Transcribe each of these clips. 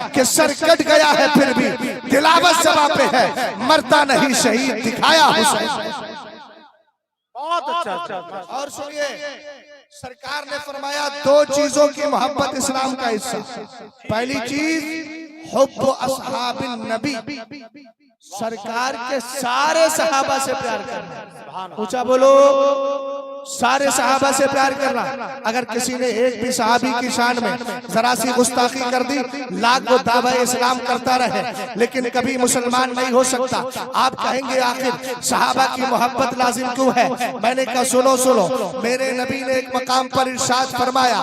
कि sir cut गया है फिर भी तिलावत जवाब पे है, मरता नहीं शहीद दिखाया हुसैन। बहुत अच्छा। और सुनिए, सरकार ने फरमाया दो चीजों की मोहब्बत इस्लाम का हिस्सा। पहली चीज हुब्बु अस्हाबिन नबी, सरकार के सारे सहाबा से प्यार करना। ऊंचा बोलो, सारे सहाबा से प्यार करना। अगर किसी ने एक भी सहाबी की शान में जरा सी गुस्ताखी कर दी, लाख वो दावा इस्लाम करता रहे लेकिन कभी मुसलमान नहीं हो सकता। आप कहेंगे आखिर सहाबा की मोहब्बत लाजिम क्यों है? मैंने कहा सुनो सुनो, मेरे नबी ने एक मकाम पर इरशाद फरमाया,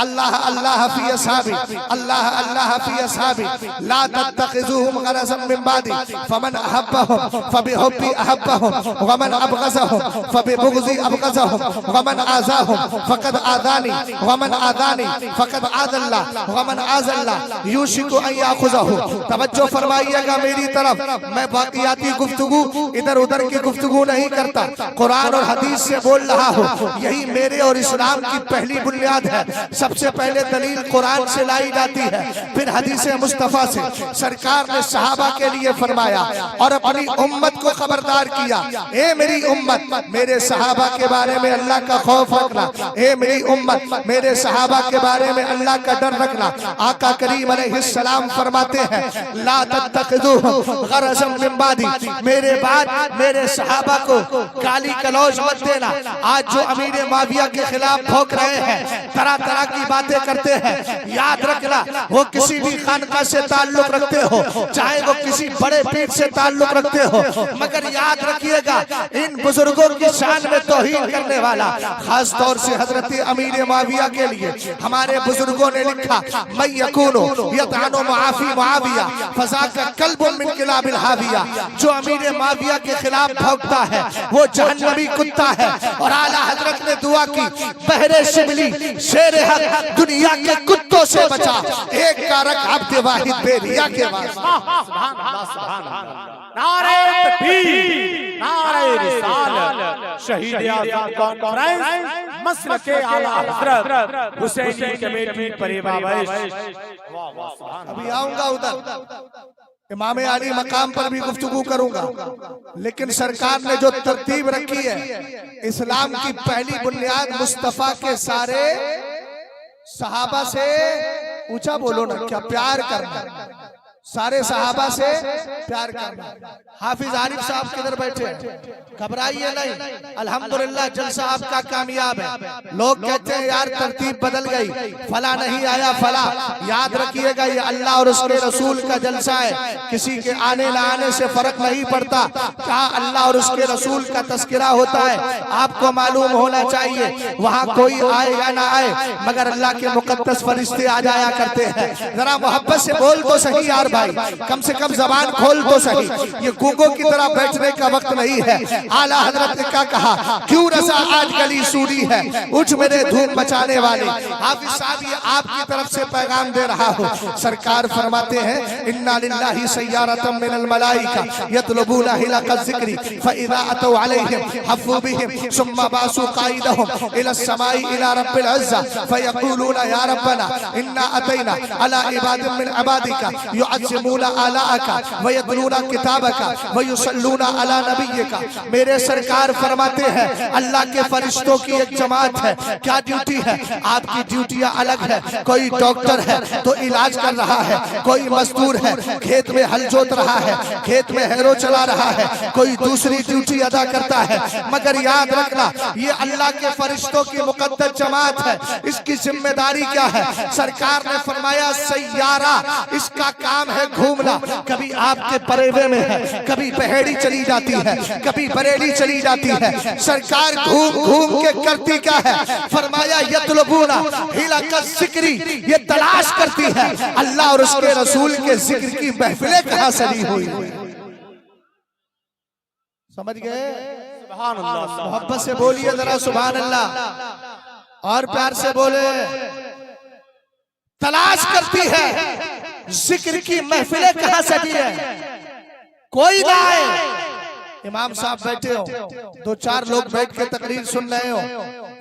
अल्लाह अल्लाह फी असहाबी, अल्लाह अल्लाह फी असहाबी, ला तत्तखिजुहुम गरज़न मिन बादी, फमन अहब्बहुम फबिहुब्बी अहब्बहुम, वमन अबग़ज़हुम फबिबुग़ज़ी अबग़ज़हुम, वमन आज़ाहुम फ़क़द आज़ानी, वमन आज़ानी फ़क़द आज़ल्लाह, वमन आज़ल्लाह यूशिकु अन याख़ुज़हु। तवज्जो फरमाइएगा मेरी तरफ, मैं बाक़ियाती गुफ्तगू इधर उधर की गुफ्तगू नहीं करता, कुरान और हदीस से बोल रहा हूँ। यही मेरे और इस्लाम की पहली बुनियाद है। सबसे पहले दलील कुरान से लाई जाती है, फिर हदीस मुस्तफ़ा से। सरकार ने सहाबा के लिए फरमाया और अपनी उम्मत को खबरदार किया, ए मेरी उम्मत, मेरे सहाबा के बारे में अल्लाह का खौफ रखना। ए मेरी उम्मत, मेरे सहाबा के बारे में अल्लाह का डर रखना। आका करीम अलैहिस्सलाम फरमाते हैं, ला तत्तखिज़ूहुम गरज़न मिन बादी, मेरे बाद मेरे सहाबा को गाली गलौज मत देना। आज जो अमीर माविया के खिलाफ भौंक रहे हैं, तरह तरह की बातें करते हैं, याद रखना वो किसी भी खानका से ताल्लुक रखते हो, चाहे वो किसी बड़े पीर से ताल्लुक रखते हो, मगर याद रखिएगा इन बुजुर्गों की शान में तौहीन करने वाला, खास तौर से हजरत अमीर माविया के लिए हमारे बुजुर्गों ने लिखा, मैं यकूनो यतानो मुआफी मुआविया फज़ाका कल्बुन मिन किलाबिल हाविया, जो अमीर माविया के खिलाफ भौंकता है वो जहन्नमी कुत्ता है। और आला हजरत ने दुआ की, बहरे शिबली शेर हक दुनिया के कुत्तों से बचा, एक कारक अब्द वाहिद बेरिया के वास्ते। सुभान अल्लाह, सुभान अल्लाह। नारे तकबीर, नारे रिसालत, शहीद आज़ाद कॉन्फ्रेंस, मसलके आला हज़रत हुसैनी कमेटी परिवार। अभी आऊंगा उधर, इमाम अली मकाम पर भी गुफ्तगू करूंगा, लेकिन सरकार ने जो तरतीब रखी है, इस्लाम की पहली बुनियाद मुस्तफा के सारे सहाबा से, ऊंचा बोलो ना, क्या प्यार करना, सारे सहाबा से प्यार करना। हाफिज आरिफ साहब किधर बैठे, घबराइए नहीं, अल्हम्दुलिल्लाह जलसा आपका कामयाब है। लोग कहते हैं यार तरतीब बदल गई, फला नहीं आया फला, याद रखिएगा ये अल्लाह और उसके रसूल का जलसा है, किसी के आने ना आने से फर्क नहीं पड़ता। कहाँ अल्लाह और उसके रसूल का तस्करा होता है, आपको मालूम होना चाहिए। वहाँ कोई आए या ना आए, मगर अल्लाह के मुकद्दस फरिश्ते आ जाया करते हैं। जरा मोहब्बत से बोल तो सही यार भाई, कम से कम जबान खोल तो सही, ये गूंगों की तरह बैठने का वक्त नहीं है। आला हजरत ने क्या कहा, क्यों रसा आज गली सूरी है, उठ मेरे धूम मचाने वाले। हाफिज साहब ये आपकी तरफ से पैगाम दे रहा हूँ। सरकार फरमाते हैं, इन्ना लिल्लाहि सय्यारतम मिनल मलाइका यतलबूना हिलक ज़िक्री फइज़ा अतौ अलैहिम हफ़्फ़ू बिहिम सुम्मा बासू क़ाइदहुम इला समाई इला रब्बिल इज़्ज़ा फयक़ूलूना या रब्बना इन्ना अतैना अला इबादिन मिन इबादिका युअज़्ज़िमूना आलाअका वयतलूना किताबका वयुसल्लूना अला नबिय्यका। मेरे सरकार फरमाते हैं, अल्लाह के फरिश्तों की एक जमात है। क्या ड्यूटी है? आपकी ड्यूटियां अलग है। कोई डॉक्टर है तो इलाज कर रहा है, कोई मजदूर है खेत में हल जोत रहा है, खेत में हैरो चला रहा है, कोई दूसरी ड्यूटी अदा करता है। मगर याद रखना ये अल्लाह के फरिश्तों की मुकद्दस जमात है, इसकी जिम्मेदारी क्या है? सरकार ने फरमाया सैयारा, इसका काम है घूमना। कभी आपके परेवे में है, कभी बहेड़ी चली जाती है, कभी बरेली चली जाती है। सरकार घूम घूम के करती क्या है? फरमाया यतलबूना हिलक ज़िक्री, ये तलाश करती है अल्लाह और उसके रसूल के जिक्र की महफिलें कहाँ सजी हुई। समझ गए? सुभान अल्लाह, मोहब्बत से बोलिए जरा सुभान अल्लाह, और प्यार से बोले। तलाश करती है जिक्र की महफिलें कहाँ सजी है, कोई ना आए। इमाम साहब बैठे हो, दो चार लोग बैठ के तकरीर सुन रहे हो,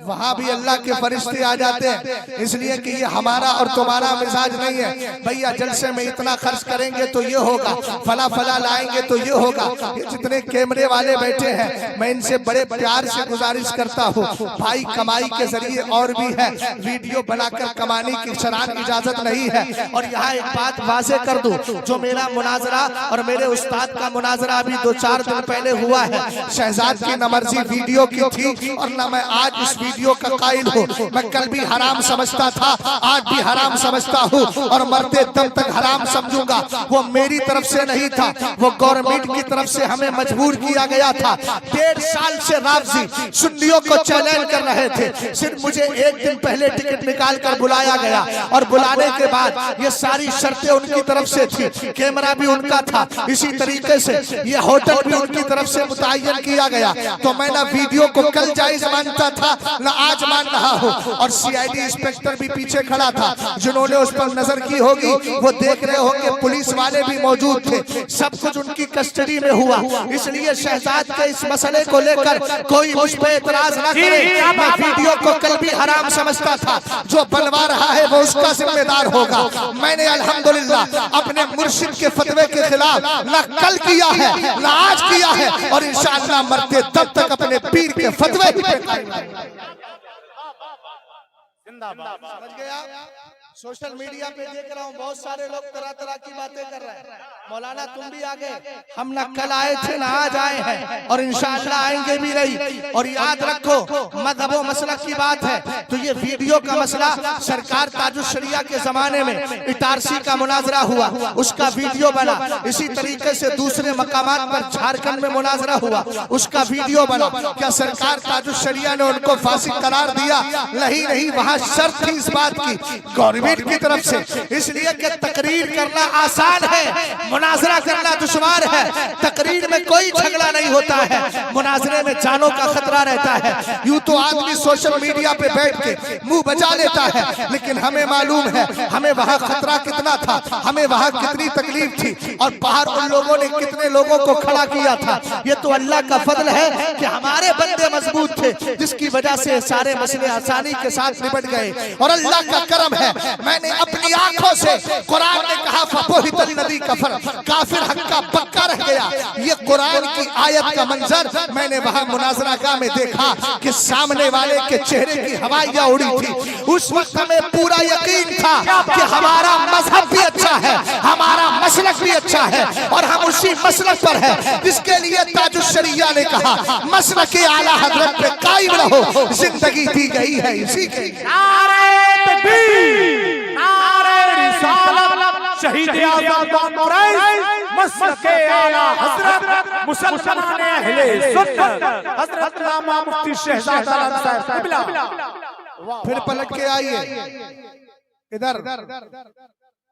वहाँ भी अल्लाह के फरिश्ते आ जाते हैं, इसलिए कि ये हमारा और तुम्हारा मिजाज नहीं है। भैया जलसे में इतना खर्च करेंगे तो ये होगा, फला फला लाएंगे तो ये होगा। ये जितने कैमरे वाले बैठे हैं, मैं इनसे बड़े प्यार से गुजारिश करता हूँ, भाई कमाई के जरिए और भी है, वीडियो बनाकर कमाने की शरान इजाजत नहीं है। और यहाँ एक बात वाजे कर दूं, जो मेरा मुनाजरा और मेरे उस्ताद का मुनाजरा अभी 2-4 दिन पहले हुआ है, शहजाद की न मर्जी वीडियो की थी और न मैं आज इस वीडियो का कायल हूँ। मैं कल भी हराम समझता था, आज भी हराम समझता हूँ और मरते दम तक हराम समझूंगा। वो मेरी तरफ से नहीं था, वो गवर्नमेंट की तरफ से हमें मजबूर किया गया था। 1.5 साल से राफजी सुन्नियों को चैलेंज कर रहे थे, सिर्फ मुझे एक दिन पहले टिकट निकाल कर बुलाया गया और बुलाने के बाद ये सारी शर्तें उनकी तरफ से थी, कैमरा भी उनका था, इसी तरीके से ये होटल भी उनकी तरफ से मुतय्यन किया गया। तो मैं ना वीडियो को कल जायज मानता था ना आज मान रहा हूँ। और सीआईडी इंस्पेक्टर भी पीछे खड़ा था, जिन्होंने उस पर नजर की होगी वो देख रहे होंगे, पुलिस वाले भी मौजूद थे, सब कुछ उनकी कस्टडी में हुआ। इसलिए शहजाद के इस मसले को लेकर कोई मुझ पे एतराज न करे। मैं वीडियो को कल भी हराम समझता था, जो बनवा रहा है वो उसका जिम्मेदार होगा। मैंने अल्हम्दुलिल्लाह अपने मुर्शिद के फतवे के खिलाफ न कल किया है न आज किया है और इंशाअल्लाह मरते तब तक अपने पीर के फतवे ही पे कायम रहेंगे। समझ गया? सोशल मीडिया पे देख रहा हूँ बहुत सारे लोग तरह तरह की बातें कर रहे हैं। मौलाना तुम भी आ गए, हम ना कल आए थे ना आज आए हैं और इंशाअल्लाह आएंगे भी नहीं। और याद रखो मजहब व मसलक की बात है तो ये वीडियो का मसला सरकार ताजुश शरिया के जमाने में इटारसी का मुनाजरा हुआ, उसका वीडियो बना। इसी तरीके से दूसरे मकामात पर झारखंड में मुनाजरा हुआ, उसका वीडियो बना। क्या सरकार ताजुश शरिया ने उनको फासिक करार दिया? नहीं, वहाँ शर्त थी इस बात की गवर्नमेंट की तरफ से, इसलिए कि तकरीर करना आसान है, मुनाजरा करना दुश्वार है। तकरीर में कोई झगड़ा नहीं होता है, मुनाजरे में जानों का खतरा रहता है। यूं तो आदमी सोशल मीडिया पे बैठ के मुंह बचा लेता है, लेकिन हमें मालूम है हमें वहाँ खतरा कितना था, हमें वहाँ कितनी तकलीफ थी और बाहर उन लोगों ने कितने लोगों को खड़ा किया था। ये तो अल्लाह का फजल है कि हमारे बंदे मजबूत थे, जिसकी वजह से सारे मसले आसानी के साथ निपट गए और अल्लाह का करम है। मैंने अपनी आंखों से, कुरान ने कहा फपोहितल नदी कफर, काफिर हक्का पक्का रह गया। ये कुरान की आयत का मंजर मैंने वहां मुनाजरागाह में देखा कि सामने वाले के चेहरे की हवाइयां उड़ी थी। उस वक्त हमें पूरा यकीन था कि हमारा मजहब भी अच्छा है, हमारा मसलक भी अच्छा है और हम उसी मसलक पर है जिसके लिए ताजुश शरिया ने कहा मसलक आला हजरत पे कायम रहो, जिंदगी दी गई है इसी के लिए। शहीद आज़म कुरैश मसलके आला हजरत मुसलमान अहले सुन्नत हजरत इमाम मुफ्ती शहजाद आलम साहब किबला। फिर पलट के आइए इधर।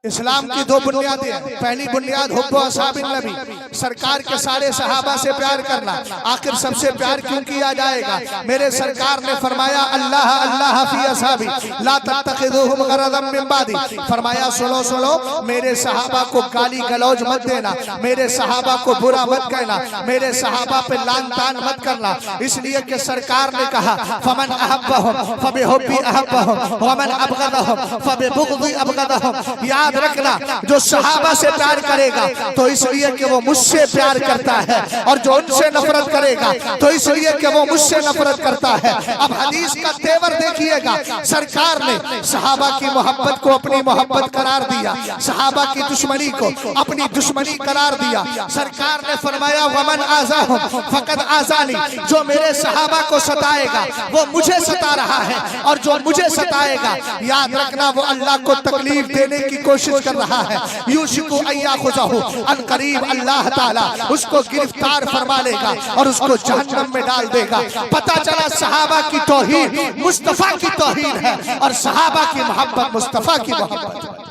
इस्लाम की 2 बुनियादें हैं। पहली बुनियाद हुब्ब असहाबिन नबी, सरकार के सारे सहाबा से प्यार करना। आखिर सबसे प्यार क्यों किया जाएगा? मेरे सरकार ने फरमाया अल्लाह अल्लाह फी असहाबी ला तत्तखिदूहुम गरदम मिन बादी। फरमाया सुनो मेरे सहाबा को गाली गलौज मत देना, मेरे सहाबा को बुरा मत कहना, मेरे सहाबा पे लान तान मत करना। इसलिए कि सरकार ने कहा फमन अहब्बहुम फबिहुब्बी अहब्बहुम वमन अबगदहुम फबिबुग़दी अबगदहुम। याद रखना, जो सहाबा से प्यार करेगा तो इसलिए कि वो मुझसे प्यार करता है और जो उनसे नफरत करेगा तो इसलिए कि वो मुझसे नफरत करता है। अब हदीस का तेवर देखिएगा, सरकार ने सहाबा की मोहब्बत को अपनी मोहब्बत करार दिया, सहाबा की दुश्मनी को अपनी दुश्मनी करार दिया। सरकार ने फरमाया वमन आज़ाहुम फकद आज़ानी, जो मेरे सहाबा को सताएगा वो मुझे सता रहा है और जो मुझे सताएगा याद रखना वो अल्लाह को तकलीफ देने की कोशिश कर रहा है। यूशिकु अय्याखुज़हु अन करीब, अल्लाह ताला उसको गिरफ्तार फरमा लेगा और उसको जहन्नम में डाल देगा। पता चला सहाबा की तौहीन मुस्तफा की तौहीन है और सहाबा की मोहब्बत मुस्तफा की मोहब्बत।